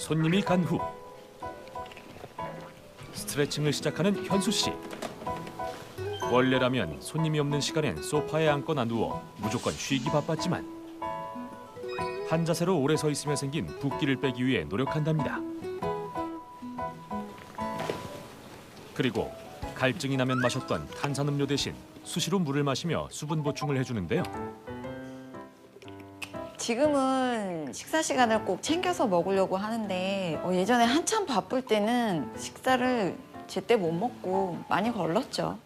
손님이 간 후 스트레칭을 시작하는 현수 씨. 원래라면 손님이 없는 시간엔 소파에 앉거나 누워 무조건 쉬기 바빴지만 한 자세로 오래 서 있으며 생긴 붓기를 빼기 위해 노력한답니다. 그리고 갈증이 나면 마셨던 탄산음료 대신 수시로 물을 마시며 수분 보충을 해주는데요. 지금은 식사 시간을 꼭 챙겨서 먹으려고 하는데 예전에 한참 바쁠 때는 식사를 제때 못 먹고 많이 걸렀죠.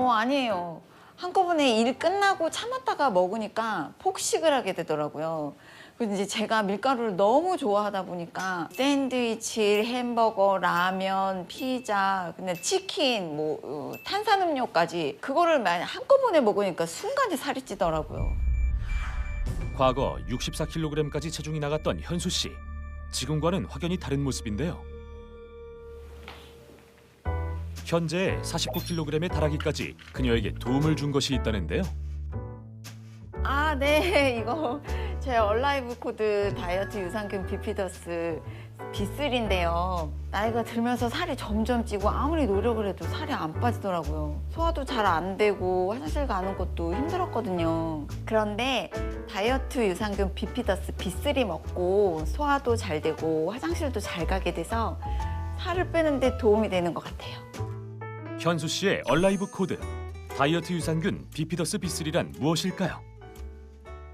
아니에요. 한꺼번에 일 끝나고 참았다가 먹으니까 폭식을 하게 되더라고요. 그래서 이제 제가 밀가루를 너무 좋아하다 보니까 샌드위치, 햄버거, 라면, 피자, 근데 치킨, 탄산음료까지 그거를 한꺼번에 먹으니까 순간에 살이 찌더라고요. 과거 64kg까지 체중이 나갔던 현수 씨. 지금과는 확연히 다른 모습인데요. 현재 49kg에 달하기까지 그녀에게 도움을 준 것이 있다는데요. 네. 이거 제 얼라이브 코드 다이어트 유산균 비피더스 B3인데요. 나이가 들면서 살이 점점 찌고 아무리 노력을 해도 살이 안 빠지더라고요. 소화도 잘 안 되고 화장실 가는 것도 힘들었거든요. 그런데 다이어트 유산균 비피더스 B3 먹고 소화도 잘 되고 화장실도 잘 가게 돼서 살을 빼는 데 도움이 되는 것 같아요. 현수 씨의 얼라이브 코드 다이어트 유산균 비피더스 B3란 무엇일까요?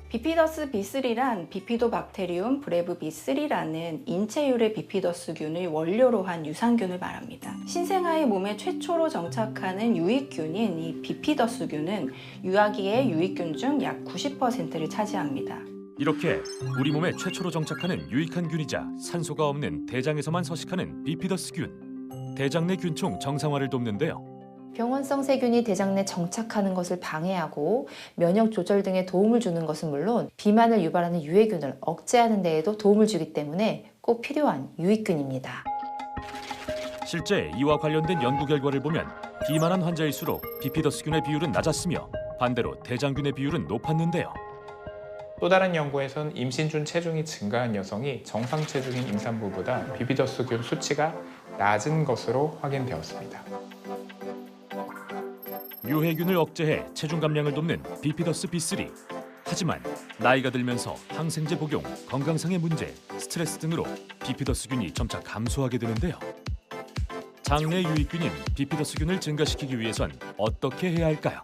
비피더스 B3란 비피도박테리움 브레브 B3라는 인체 유래 비피더스균을 원료로 한 유산균을 말합니다. 신생아의 몸에 최초로 정착하는 유익균인 이 비피더스균은 유아기의 유익균 중 약 90%를 차지합니다. 이렇게 우리 몸에 최초로 정착하는 유익한 균이자 산소가 없는 대장에서만 서식하는 비피더스균. 대장 내 균총 정상화를 돕는데요. 병원성 세균이 대장 내 정착하는 것을 방해하고 면역 조절 등에 도움을 주는 것은 물론 비만을 유발하는 유해균을 억제하는 데에도 도움을 주기 때문에 꼭 필요한 유익균입니다. 실제 이와 관련된 연구 결과를 보면 비만한 환자일수록 비피더스균의 비율은 낮았으며 반대로 대장균의 비율은 높았는데요. 또 다른 연구에선 임신 중 체중이 증가한 여성이 정상 체중인 임산부보다 비피더스균 수치가 낮은 것으로 확인되었습니다. 유해균을 억제해 체중 감량을 돕는 비피더스 B3. 하지만 나이가 들면서 항생제 복용, 건강상의 문제, 스트레스 등으로 비피더스균이 점차 감소하게 되는데요. 장내 유익균인 비피더스균을 증가시키기 위해선 어떻게 해야 할까요?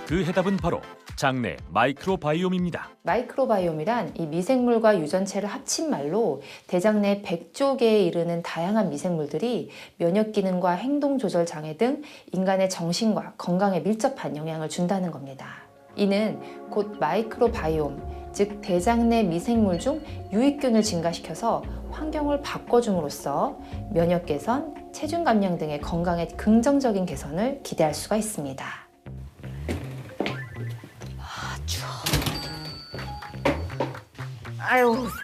그 해답은 바로 장내 마이크로바이옴입니다. 마이크로바이옴이란 이 미생물과 유전체를 합친 말로 대장 내 100조 개에 이르는 다양한 미생물들이 면역 기능과 행동 조절 장애 등 인간의 정신과 건강에 밀접한 영향을 준다는 겁니다. 이는 곧 마이크로바이옴, 즉 대장 내 미생물 중 유익균을 증가시켜서 환경을 바꿔줌으로써 면역 개선, 체중 감량 등의 건강에 긍정적인 개선을 기대할 수가 있습니다.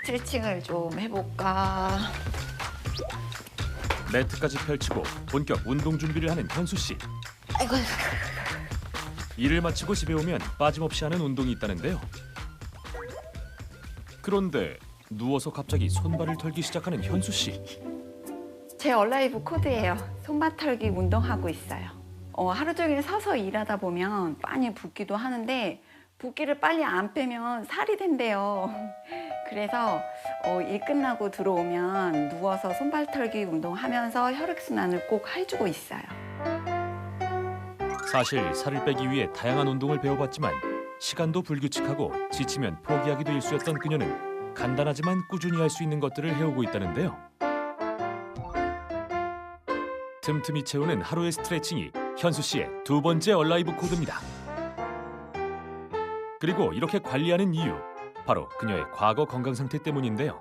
스트레칭을 좀 해볼까. 매트까지 펼치고 본격 운동 준비를 하는 현수 씨. 아이고. 일을 마치고 집에 오면 빠짐없이 하는 운동이 있다는데요. 그런데 누워서 갑자기 손발을 털기 시작하는 현수 씨. 제 얼라이브 코드예요. 손발 털기 운동하고 있어요. 하루 종일 서서 일하다 보면 많이 붓기도 하는데 붓기를 빨리 안 빼면 살이 된대요. 그래서 일 끝나고 들어오면 누워서 손발 털기 운동하면서 혈액순환을 꼭 해주고 있어요. 사실 살을 빼기 위해 다양한 운동을 배워봤지만 시간도 불규칙하고 지치면 포기하기도 일쑤였던 그녀는 간단하지만 꾸준히 할 수 있는 것들을 해오고 있다는데요. 틈틈이 채우는 하루의 스트레칭이 현수 씨의 두 번째 얼라이브 코드입니다. 그리고 이렇게 관리하는 이유, 바로 그녀의 과거 건강 상태 때문인데요.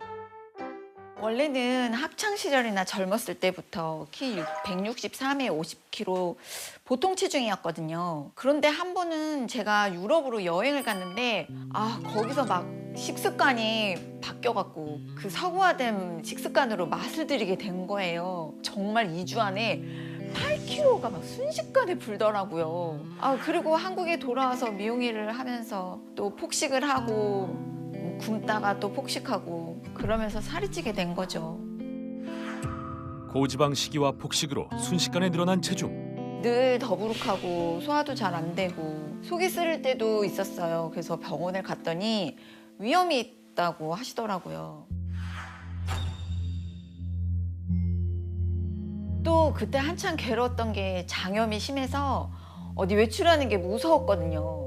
원래는 학창 시절이나 젊었을 때부터 키 163에 50kg 보통 체중이었거든요. 그런데 한 번은 제가 유럽으로 여행을 갔는데 거기서 막 식습관이 바뀌어갖고 그 서구화된 식습관으로 맛을 들이게 된 거예요. 정말 2주 안에 8kg가 막 순식간에 불더라고요. 그리고 한국에 돌아와서 미용 일을 하면서 또 폭식을 하고 굶다가 또 폭식하고 그러면서 살이 찌게 된 거죠. 고지방 식이와 폭식으로 순식간에 늘어난 체중. 늘 더부룩하고 소화도 잘 안 되고 속이 쓰릴 때도 있었어요. 그래서 병원을 갔더니 위험이 있다고 하시더라고요. 또 그때 한참 괴로웠던 게 장염이 심해서 어디 외출하는 게 무서웠거든요.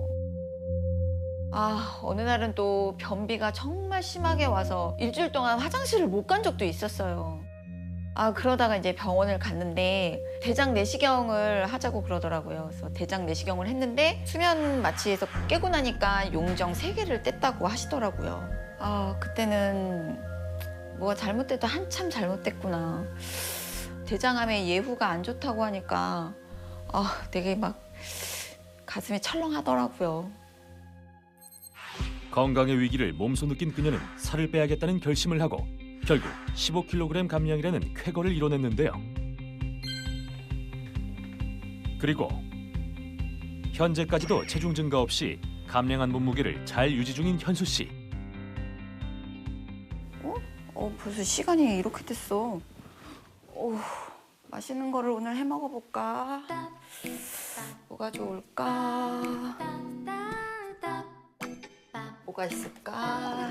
어느 날은 또 변비가 정말 심하게 와서 일주일 동안 화장실을 못 간 적도 있었어요. 그러다가 이제 병원을 갔는데 대장 내시경을 하자고 그러더라고요. 그래서 대장 내시경을 했는데 수면 마취에서 깨고 나니까 용정 3개를 뗐다고 하시더라고요. 그때는 뭐가 잘못돼도 한참 잘못됐구나. 대장암의 예후가 안 좋다고 하니까 되게 막 가슴이 철렁하더라고요. 건강의 위기를 몸소 느낀 그녀는 살을 빼야겠다는 결심을 하고 결국 15kg 감량이라는 쾌거를 이뤄냈는데요. 그리고 현재까지도 체중 증가 없이 감량한 몸무게를 잘 유지 중인 현수 씨. 벌써 시간이 이렇게 됐어. 맛있는 거를 오늘 해 먹어볼까? 뭐가 좋을까? 뭐가 있을까?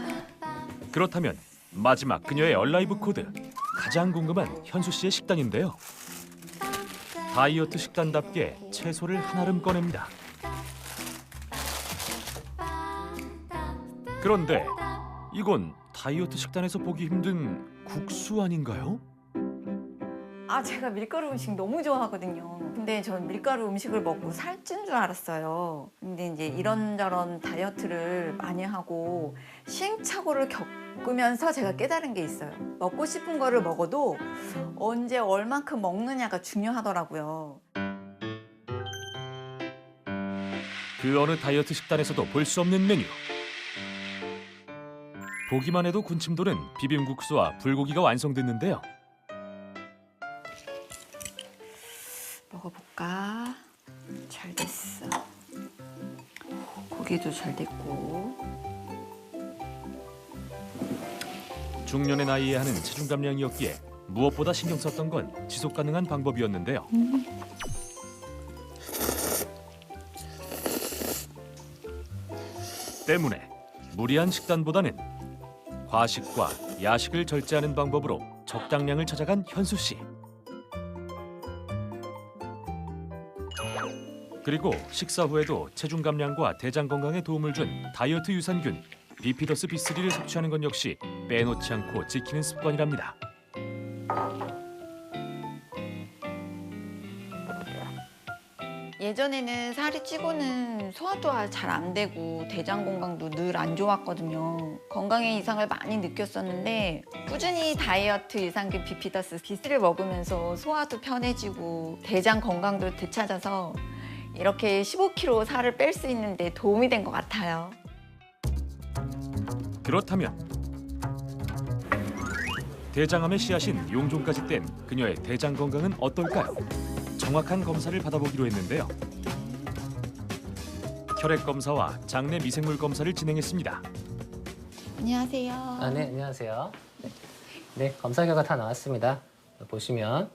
그렇다면 마지막 그녀의 얼라이브 코드, 가장 궁금한 현수 씨의 식단인데요. 다이어트 식단답게 채소를 한아름 꺼냅니다. 그런데 이건 다이어트 식단에서 보기 힘든 국수 아닌가요? 제가 밀가루 음식 너무 좋아하거든요. 근데 전 밀가루 음식을 먹고 살찐 줄 알았어요. 근데 이제 이런저런 다이어트를 많이 하고 시행착오를 겪으면서 제가 깨달은 게 있어요. 먹고 싶은 거를 먹어도 언제 얼만큼 먹느냐가 중요하더라고요. 그 어느 다이어트 식단에서도 볼 수 없는 메뉴. 보기만 해도 군침 도는 비빔국수와 불고기가 완성됐는데요. 먹어볼까? 잘 됐어. 고기도 잘 됐고. 중년의 나이에 하는 체중 감량이었기에 무엇보다 신경 썼던 건 지속 가능한 방법이었는데요. 때문에 무리한 식단보다는 과식과 야식을 절제하는 방법으로 적당량을 찾아간 현수 씨. 그리고 식사 후에도 체중 감량과 대장 건강에 도움을 준 다이어트 유산균 비피더스 B3를 섭취하는 건 역시 빼놓지 않고 지키는 습관이랍니다. 예전에는 살이 찌고는 소화도 잘 안 되고 대장 건강도 늘 안 좋았거든요. 건강에 이상을 많이 느꼈었는데 꾸준히 다이어트 유산균 비피더스 B3를 먹으면서 소화도 편해지고 대장 건강도 되찾아서 이렇게 15kg 살을 뺄 수 있는데 도움이 된 것 같아요. 그렇다면 대장암의 씨앗인 용종까지 뗀 그녀의 대장 건강은 어떨까요? 정확한 검사를 받아보기로 했는데요. 혈액 검사와 장내 미생물 검사를 진행했습니다. 안녕하세요. 네, 안녕하세요. 네, 검사 결과 다 나왔습니다. 보시면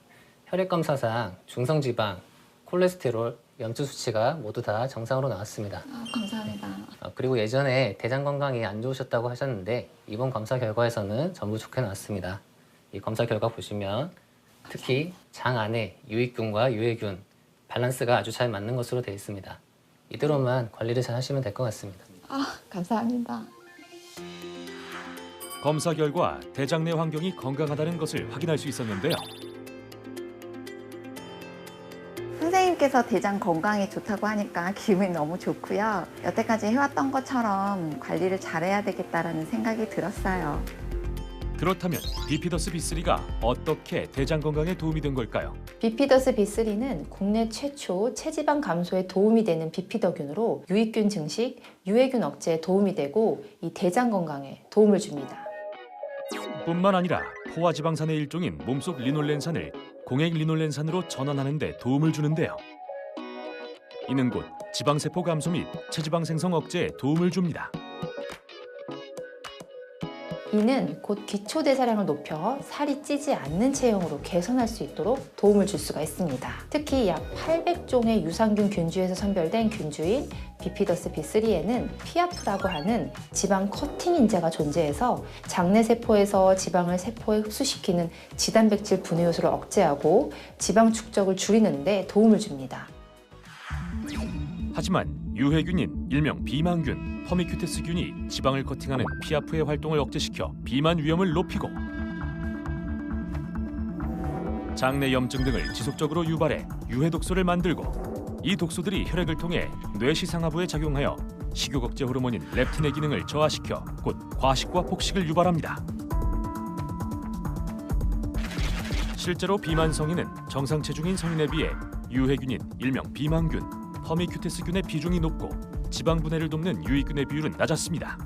혈액 검사상 중성지방, 콜레스테롤, 염증 수치가 모두 다 정상으로 나왔습니다. 감사합니다. 그리고 예전에 대장 건강이 안 좋으셨다고 하셨는데 이번 검사 결과에서는 전부 좋게 나왔습니다. 이 검사 결과 보시면 특히 장 안에 유익균과 유해균 밸런스가 아주 잘 맞는 것으로 되어 있습니다. 이대로만 관리를 잘 하시면 될 것 같습니다. 감사합니다. 검사 결과 대장 내 환경이 건강하다는 것을 확인할 수 있었는데요. 선생님께서 대장 건강에 좋다고 하니까 기분이 너무 좋고요. 여태까지 해왔던 것처럼 관리를 잘해야 되겠다라는 생각이 들었어요. 그렇다면 비피더스 B3가 어떻게 대장 건강에 도움이 된 걸까요? 비피더스 B3는 국내 최초 체지방 감소에 도움이 되는 비피더균으로 유익균 증식, 유해균 억제에 도움이 되고 이 대장 건강에 도움을 줍니다. 뿐만 아니라 포화지방산의 일종인 몸속 리놀렌산을 공액 리놀렌산으로 전환하는 데 도움을 주는데요. 이는 곧 지방세포 감소 및 체지방 생성 억제에 도움을 줍니다. 이는 곧 기초 대사량을 높여 살이 찌지 않는 체형으로 개선할 수 있도록 도움을 줄 수가 있습니다. 특히 약 800종의 유산균 균주에서 선별된 균주인 비피더스 B3에는 피아프라고 하는 지방 커팅 인자가 존재해서 장내 세포에서 지방을 세포에 흡수시키는 지단백질 분해 요소를 억제하고 지방 축적을 줄이는 데 도움을 줍니다. 하지만 유해균인 일명 비만균 퍼미큐테스균이 지방을 커팅하는 피아프의 활동을 억제시켜 비만 위험을 높이고 장내 염증 등을 지속적으로 유발해 유해 독소를 만들고 이 독소들이 혈액을 통해 뇌시상하부에 작용하여 식욕 억제 호르몬인 렙틴의 기능을 저하시켜 곧 과식과 폭식을 유발합니다. 실제로 비만 성인은 정상 체중인 성인에 비해 유해균인 일명 비만균 퍼미큐테스균의 비중이 높고 지방 분해를 돕는 유익균의 비율은 낮았습니다.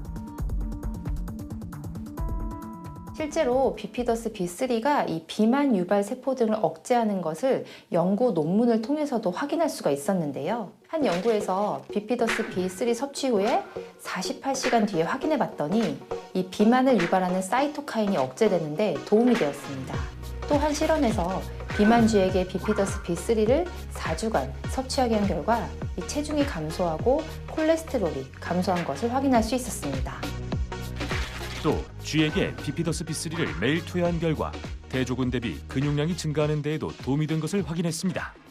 실제로 비피더스 B3가 이 비만 유발 세포 등을 억제하는 것을 연구 논문을 통해서도 확인할 수가 있었는데요. 한 연구에서 비피더스 B3 섭취 후에 48시간 뒤에 확인해 봤더니 이 비만을 유발하는 사이토카인이 억제되는데 도움이 되었습니다. 또 한 실험에서 비만주에게 비피더스 B3를 4주간 섭취하게 한 결과 이 체중이 감소하고 콜레스테롤이 감소한 것을 확인할 수 있었습니다. 또 쥐에게 비피더스 B3를 매일 투여한 결과 대조군 대비 근육량이 증가하는 데에도 도움이 된 것을 확인했습니다.